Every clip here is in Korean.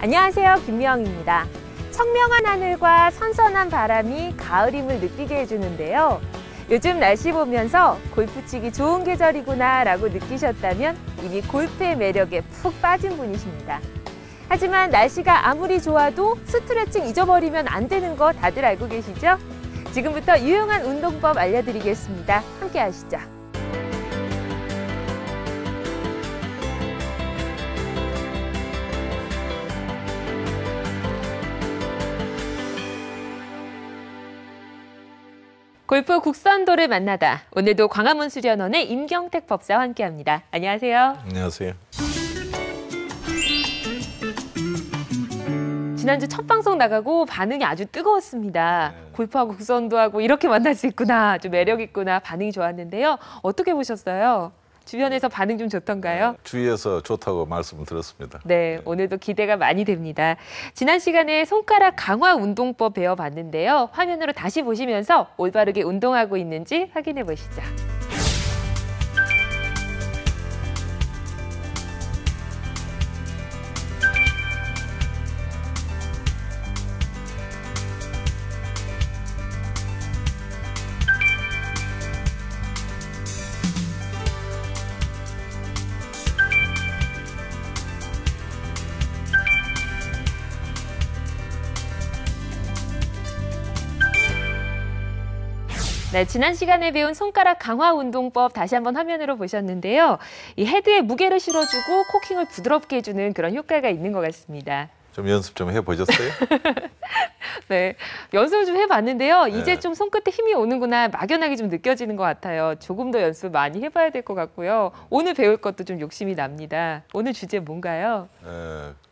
안녕하세요, 김미영입니다. 청명한 하늘과 선선한 바람이 가을임을 느끼게 해주는데요. 요즘 날씨 보면서 골프 치기 좋은 계절이구나 라고 느끼셨다면 이미 골프의 매력에 푹 빠진 분이십니다. 하지만 날씨가 아무리 좋아도 스트레칭 잊어버리면 안 되는 거 다들 알고 계시죠? 지금부터 유용한 운동법 알려드리겠습니다. 함께 하시죠. 골프 국선도를 만나다. 오늘도 광화문 수련원의 임경택 법사와 함께합니다. 안녕하세요. 안녕하세요. 지난주 첫 방송 나가고 반응이 아주 뜨거웠습니다. 네. 골프하고 국선도 하고 이렇게 만날 수 있구나, 좀 매력 있구나, 반응이 좋았는데요. 어떻게 보셨어요? 주변에서 반응 좀 좋던가요? 주위에서 좋다고 말씀을 들었습니다. 네, 오늘도 기대가 많이 됩니다. 지난 시간에 손가락 강화 운동법 배워봤는데요. 화면으로 다시 보시면서 올바르게 운동하고 있는지 확인해 보시죠. 네, 지난 시간에 배운 손가락 강화 운동법 다시 한번 화면으로 보셨는데요. 이 헤드에 무게를 실어주고 코킹을 부드럽게 해주는 그런 효과가 있는 것 같습니다. 좀 연습 좀 해보셨어요? 네, 연습을 좀 해봤는데요. 네. 이제 좀 손끝에 힘이 오는구나, 막연하게 좀 느껴지는 것 같아요. 조금 더 연습 많이 해봐야 될 것 같고요. 오늘 배울 것도 좀 욕심이 납니다. 오늘 주제 뭔가요?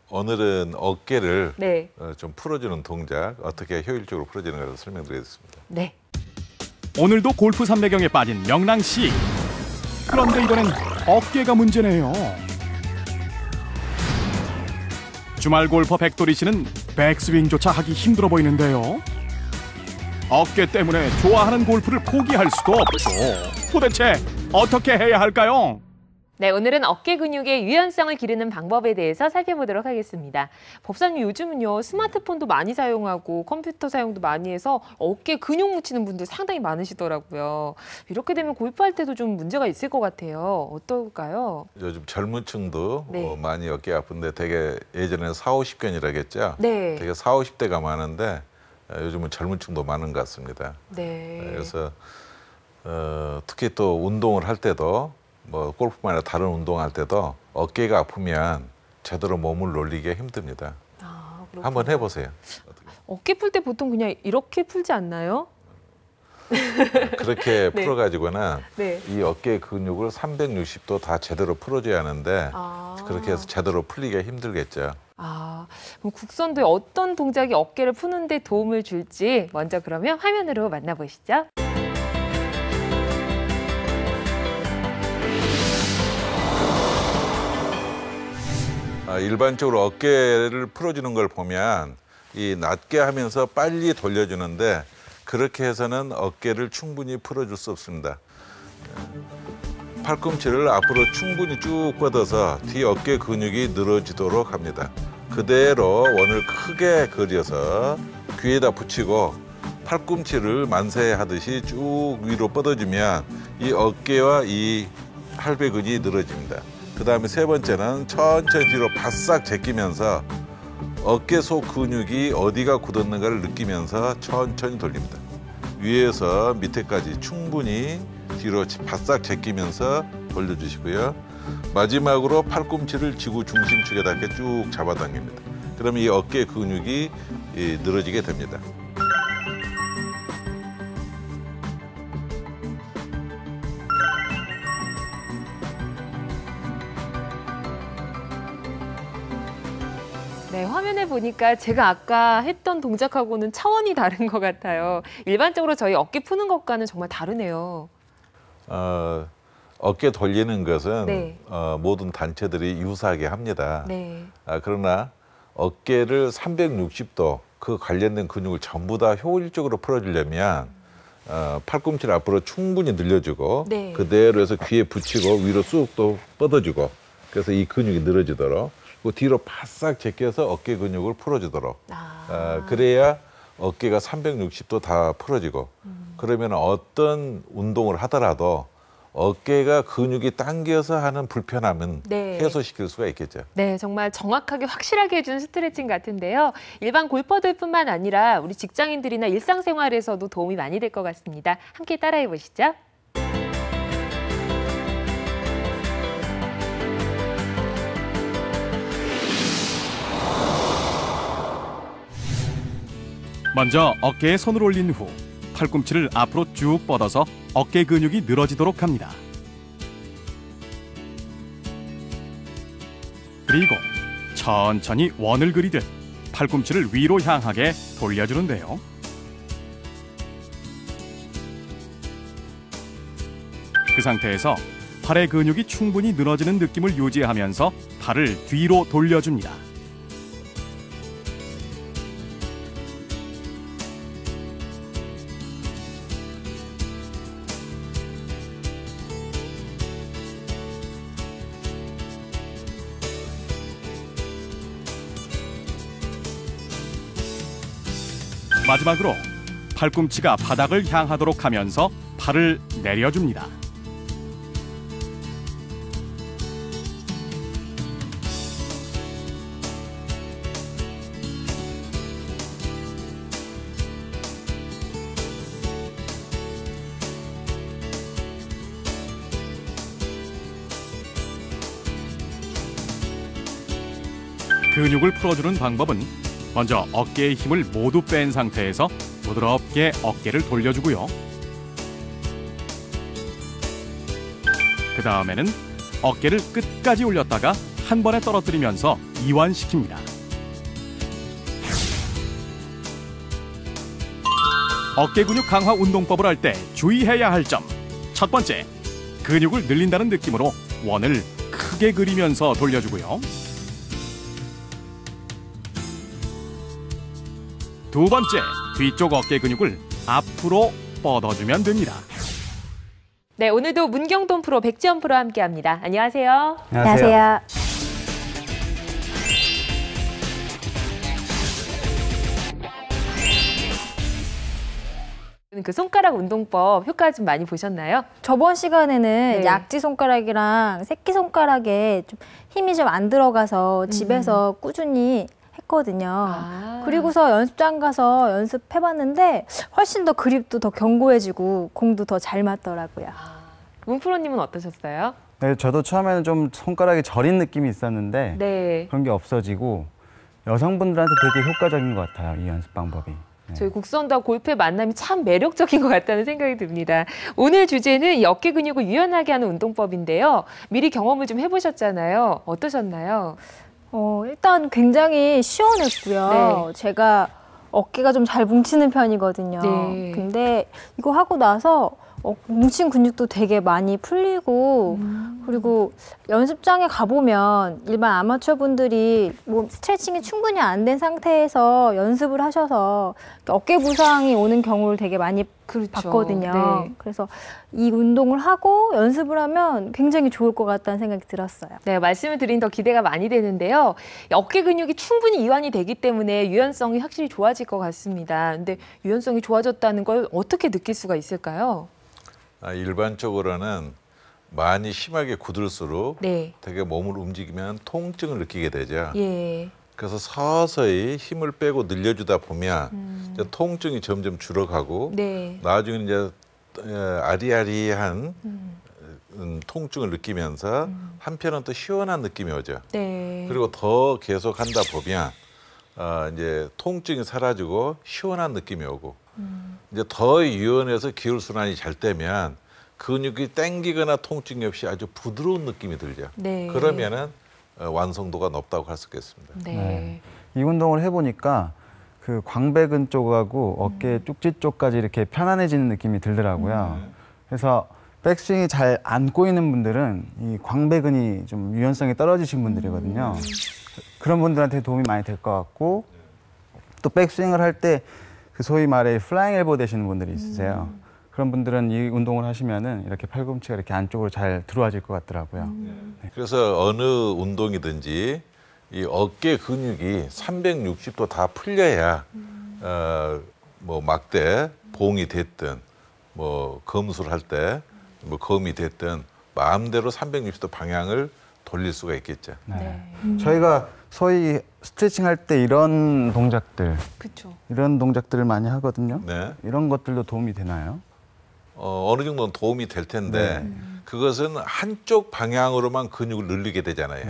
오늘은 어깨를 네. 좀 풀어주는 동작, 어떻게 효율적으로 풀어지는가를 설명드리겠습니다. 네. 오늘도 골프 삼매경에 빠진 명랑 씨. 그런데 이번엔 어깨가 문제네요. 주말 골퍼 백돌이 씨는 백스윙조차 하기 힘들어 보이는데요. 어깨 때문에 좋아하는 골프를 포기할 수도 없죠. 도대체 어떻게 해야 할까요? 네, 오늘은 어깨 근육의 유연성을 기르는 방법에 대해서 살펴보도록 하겠습니다. 법사님, 요즘은요 스마트폰도 많이 사용하고 컴퓨터 사용도 많이 해서 어깨 근육 묻히는 분들 상당히 많으시더라고요. 이렇게 되면 골프할 때도 좀 문제가 있을 것 같아요. 어떨까요? 요즘 젊은 층도 네. 많이 어깨 아픈데 되게 예전에는 40, 50견이라고 했죠? 네. 되게 40, 50대가 많은데 요즘은 젊은 층도 많은 것 같습니다. 네. 그래서 특히 또 운동을 할 때도 뭐 골프만 아니라 다른 운동할 때도 어깨가 아프면 제대로 몸을 놀리기가 힘듭니다. 아, 한번 해보세요. 어깨 풀 때 보통 그냥 이렇게 풀지 않나요? 그렇게 네. 풀어가지고는 네. 이 어깨 근육을 360도 다 제대로 풀어줘야 하는데 그렇게 해서 제대로 풀리기가 힘들겠죠. 그럼 국선도의 어떤 동작이 어깨를 푸는 데 도움을 줄지 먼저 그러면 화면으로 만나보시죠. 일반적으로 어깨를 풀어주는 걸 보면 이 낮게 하면서 빨리 돌려주는데 그렇게 해서는 어깨를 충분히 풀어줄 수 없습니다. 팔꿈치를 앞으로 충분히 쭉 뻗어서 뒤 어깨 근육이 늘어지도록 합니다. 그대로 원을 크게 그려서 귀에다 붙이고 팔꿈치를 만세하듯이 쭉 위로 뻗어주면 이 어깨와 이 할배근이 늘어집니다. 그 다음에 세 번째는 천천히 뒤로 바싹 제끼면서 어깨 속 근육이 어디가 굳었는가를 느끼면서 천천히 돌립니다. 위에서 밑에까지 충분히 뒤로 바싹 제끼면서 돌려주시고요. 마지막으로 팔꿈치를 지구 중심축에 닿게 쭉 잡아당깁니다. 그러면 이 어깨 근육이 늘어지게 됩니다. 네, 화면에 보니까 제가 아까 했던 동작하고는 차원이 다른 것 같아요. 일반적으로 저희 어깨 푸는 것과는 정말 다르네요. 어깨 돌리는 것은 네. 모든 단체들이 유사하게 합니다. 네. 그러나 어깨를 360도 그 관련된 근육을 전부 다 효율적으로 풀어주려면 팔꿈치를 앞으로 충분히 늘려주고 네. 그대로 해서 귀에 붙이고 위로 쑥 또 뻗어주고 그래서 이 근육이 늘어지도록 그 뒤로 바싹 제껴서 어깨 근육을 풀어주도록. 그래야 어깨가 360도 다 풀어지고 그러면 어떤 운동을 하더라도 어깨가 근육이 당겨서 하는 불편함은 네. 해소시킬 수가 있겠죠. 네, 정말 정확하게 확실하게 해주는 스트레칭 같은데요. 일반 골퍼들뿐만 아니라 우리 직장인들이나 일상생활에서도 도움이 많이 될 것 같습니다. 함께 따라해 보시죠. 먼저 어깨에 손을 올린 후 팔꿈치를 앞으로 쭉 뻗어서 어깨 근육이 늘어지도록 합니다. 그리고 천천히 원을 그리듯 팔꿈치를 위로 향하게 돌려주는데요. 그 상태에서 팔의 근육이 충분히 늘어지는 느낌을 유지하면서 팔을 뒤로 돌려줍니다. 마지막으로 팔꿈치가 바닥을 향하도록 하면서 팔을 내려줍니다. 근육을 풀어주는 방법은 먼저 어깨의 힘을 모두 뺀 상태에서 부드럽게 어깨를 돌려주고요. 그 다음에는 어깨를 끝까지 올렸다가 한 번에 떨어뜨리면서 이완시킵니다. 어깨 근육 강화 운동법을 할 때 주의해야 할 점. 첫 번째, 근육을 늘린다는 느낌으로 원을 크게 그리면서 돌려주고요. 두 번째, 뒤쪽 어깨 근육을 앞으로 뻗어주면 됩니다. 네, 오늘도 문경돈 프로, 백지연 프로와 함께합니다. 안녕하세요. 안녕하세요. 그 손가락 운동법 효과 좀 많이 보셨나요? 저번 시간에는 네. 약지 손가락이랑 새끼 손가락에 좀 힘이 좀 안 들어가서 집에서 꾸준히 했거든요. 그리고서 연습장 가서 연습해봤는데 훨씬 더 그립도 더 견고해지고 공도 더 잘 맞더라고요. 문 프로님은 어떠셨어요? 네, 저도 처음에는 좀 손가락이 저린 느낌이 있었는데 네. 그런 게 없어지고 여성분들한테 되게 효과적인 것 같아요, 이 연습 방법이. 네. 저희 국선과 골프의 만남이 참 매력적인 것 같다는 생각이 듭니다. 오늘 주제는 이 어깨 근육을 유연하게 하는 운동법인데요. 미리 경험을 좀 해보셨잖아요. 어떠셨나요? 일단 굉장히 시원했고요. 네. 제가 어깨가 좀 잘 뭉치는 편이거든요. 네. 근데 이거 하고 나서 뭉친 근육도 되게 많이 풀리고 그리고 연습장에 가보면 일반 아마추어 분들이 뭐 스트레칭이 충분히 안 된 상태에서 연습을 하셔서 어깨 부상이 오는 경우를 되게 많이 봤거든요. 네. 그래서 이 운동을 하고 연습을 하면 굉장히 좋을 것 같다는 생각이 들었어요. 네, 말씀을 드린 더 기대가 많이 되는데요. 어깨 근육이 충분히 이완이 되기 때문에 유연성이 확실히 좋아질 것 같습니다. 근데 유연성이 좋아졌다는 걸 어떻게 느낄 수가 있을까요? 일반적으로는 많이 심하게 굳을수록 네. 되게 몸을 움직이면 통증을 느끼게 되죠. 예. 그래서 서서히 힘을 빼고 늘려주다 보면 이제 통증이 점점 줄어가고 네. 나중에 이제 아리아리한 통증을 느끼면서 한편은 또 시원한 느낌이 오죠. 네. 그리고 더 계속 한다 보면 이제 통증이 사라지고 시원한 느낌이 오고 이제 더 유연해서 기혈순환이 잘 되면 근육이 땡기거나 통증이 없이 아주 부드러운 느낌이 들죠. 네. 그러면은 완성도가 높다고 할 수 있겠습니다. 네. 네. 이 운동을 해보니까 그 광배근 쪽하고 어깨 쪽지 쪽까지 이렇게 편안해지는 느낌이 들더라고요. 그래서 백스윙이 잘 안 꼬이는 분들은 이 광배근이 좀 유연성이 떨어지신 분들이거든요. 그런 분들한테 도움이 많이 될 것 같고 또 백스윙을 할 때 그 소위 말해 플라잉 엘보 되시는 분들이 있으세요. 그런 분들은 이 운동을 하시면은 이렇게 팔꿈치가 이렇게 안쪽으로 잘 들어와질 것 같더라고요. 그래서 어느 운동이든지 이 어깨 근육이 360도 다 풀려야 뭐 막대, 봉이 됐든 뭐 검수를 할 때 뭐 검이 됐든 마음대로 360도 방향을 돌릴 수가 있겠죠. 네. 저희가 소위 스트레칭 할 때 이런 동작들, 그렇죠. 이런 동작들을 많이 하거든요. 네. 이런 것들도 도움이 되나요? 어느 정도는 도움이 될 텐데 그것은 한쪽 방향으로만 근육을 늘리게 되잖아요.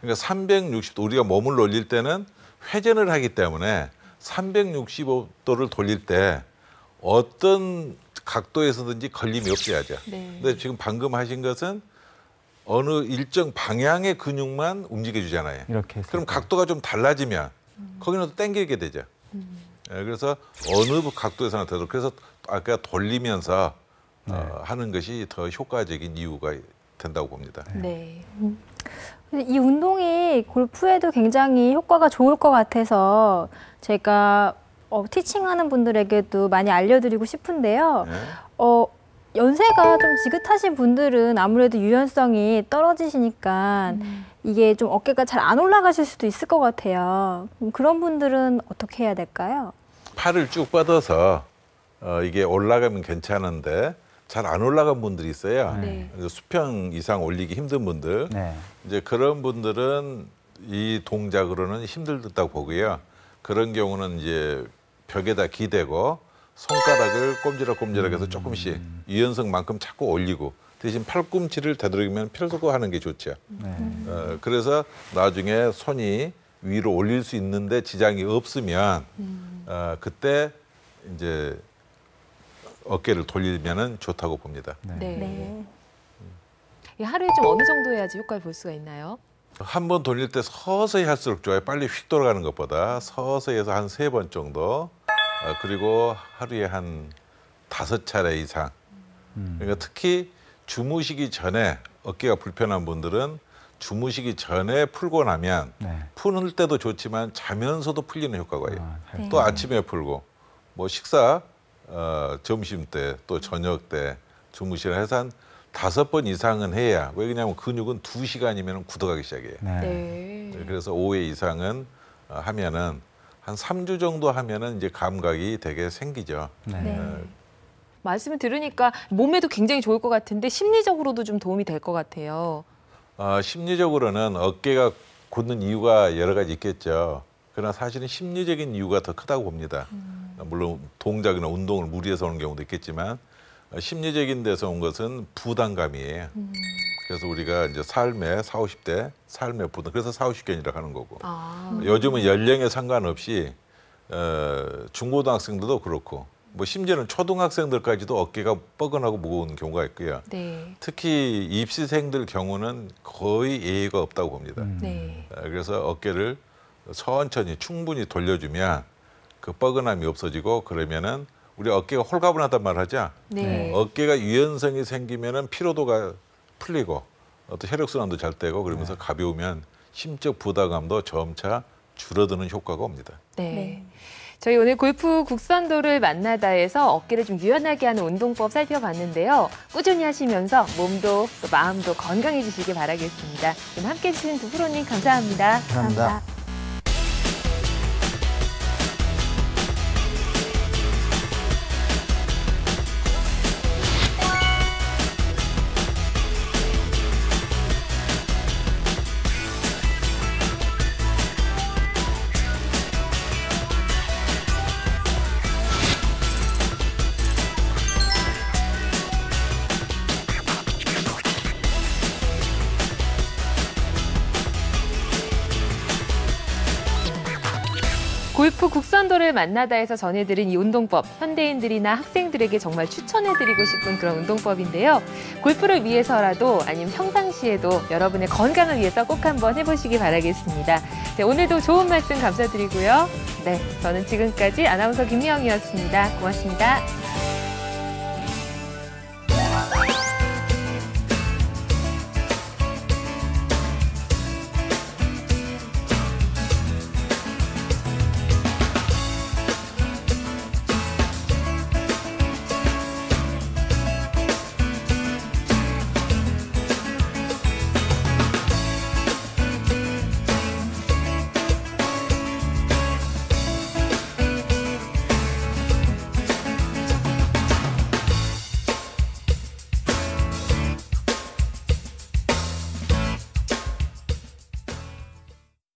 그러니까 360도 우리가 몸을 올릴 때는 회전을 하기 때문에 365도를 돌릴 때 어떤 각도에서든지 걸림이 없어야죠. 네. 근데 지금 방금 하신 것은 어느 일정 방향의 근육만 움직여 주잖아요. 이렇게 해서. 그럼 각도가 좀 달라지면 거기는 또 당기게 되죠. 예, 그래서 어느 각도에서나 되도록 그래서 아까 돌리면서 하는 것이 더 효과적인 이유가 된다고 봅니다. 네. 이 운동이 골프에도 굉장히 효과가 좋을 것 같아서 제가 티칭하는 분들에게도 많이 알려드리고 싶은데요. 네. 연세가 좀 지긋하신 분들은 아무래도 유연성이 떨어지시니까 이게 좀 어깨가 잘 안 올라가실 수도 있을 것 같아요. 그런 분들은 어떻게 해야 될까요? 팔을 쭉 뻗어서 이게 올라가면 괜찮은데 잘 안 올라간 분들이 있어요. 네. 수평 이상 올리기 힘든 분들. 네. 이제 그런 분들은 이 동작으로는 힘들다고 보고요. 그런 경우는 이제 벽에다 기대고 손가락을 꼼지락꼼지락해서 조금씩 유연성만큼 자꾸 올리고 대신 팔꿈치를 되도록이면 펴고 하는 게 좋죠. 그래서 나중에 손이 위로 올릴 수 있는데 지장이 없으면 그때 이제 어깨를 돌리면은 좋다고 봅니다. 네. 이 하루에 좀 어느 정도 해야지 효과를 볼 수가 있나요? 한 번 돌릴 때 서서히 할수록 좋아요. 빨리 휙 돌아가는 것보다 서서히 해서 한 3번 정도. 그리고 하루에 한 5차례 이상. 그러니까 특히 주무시기 전에 어깨가 불편한 분들은 주무시기 전에 풀고 나면 푸는 때도 좋지만 자면서도 풀리는 효과가 있어요. 또 아침에 풀고 뭐 식사, 점심 때 또 저녁 때 주무시라 해서 한 5번 이상은 해야. 왜 그러냐면 근육은 2시간이면 굳어가기 시작해요. 네. 그래서 5회 이상은 하면은 한 3주 정도 하면은 이제 감각이 되게 생기죠. 말씀을 들으니까 몸에도 굉장히 좋을 것 같은데 심리적으로도 좀 도움이 될 것 같아요. 심리적으로는 어깨가 굳는 이유가 여러 가지 있겠죠. 그러나 사실은 심리적인 이유가 더 크다고 봅니다. 물론 동작이나 운동을 무리해서 오는 경우도 있겠지만 심리적인 데서 온 것은 부담감이에요. 그래서 우리가 이제 삶의 40, 50대 삶의 부담, 그래서 40, 50견이라고 하는 거고. 요즘은 연령에 상관없이 중고등학생들도 그렇고 뭐 심지어는 초등학생들까지도 어깨가 뻐근하고 무거운 경우가 있고요. 네. 특히 입시생들 경우는 거의 예의가 없다고 봅니다. 네. 그래서 어깨를 천천히 충분히 돌려주면 그 뻐근함이 없어지고 그러면은 우리 어깨가 홀가분하단 말 하죠. 네. 어깨가 유연성이 생기면은 피로도가 풀리고 또 혈액순환도 잘 되고 그러면서 가벼우면 심적 부담감도 점차 줄어드는 효과가 옵니다. 네. 저희 오늘 골프 국선도를 만나다에서 어깨를 좀 유연하게 하는 운동법 살펴봤는데요. 꾸준히 하시면서 몸도 또 마음도 건강해지시길 바라겠습니다. 오늘 함께해 주신 두 프로님 감사합니다. 감사합니다. 골프 국선도를 만나다에서 전해드린 이 운동법, 현대인들이나 학생들에게 정말 추천해드리고 싶은 그런 운동법인데요. 골프를 위해서라도 아니면 평상시에도 여러분의 건강을 위해서 꼭 한번 해보시기 바라겠습니다. 네, 오늘도 좋은 말씀 감사드리고요. 네, 저는 지금까지 아나운서 김미영이었습니다. 고맙습니다.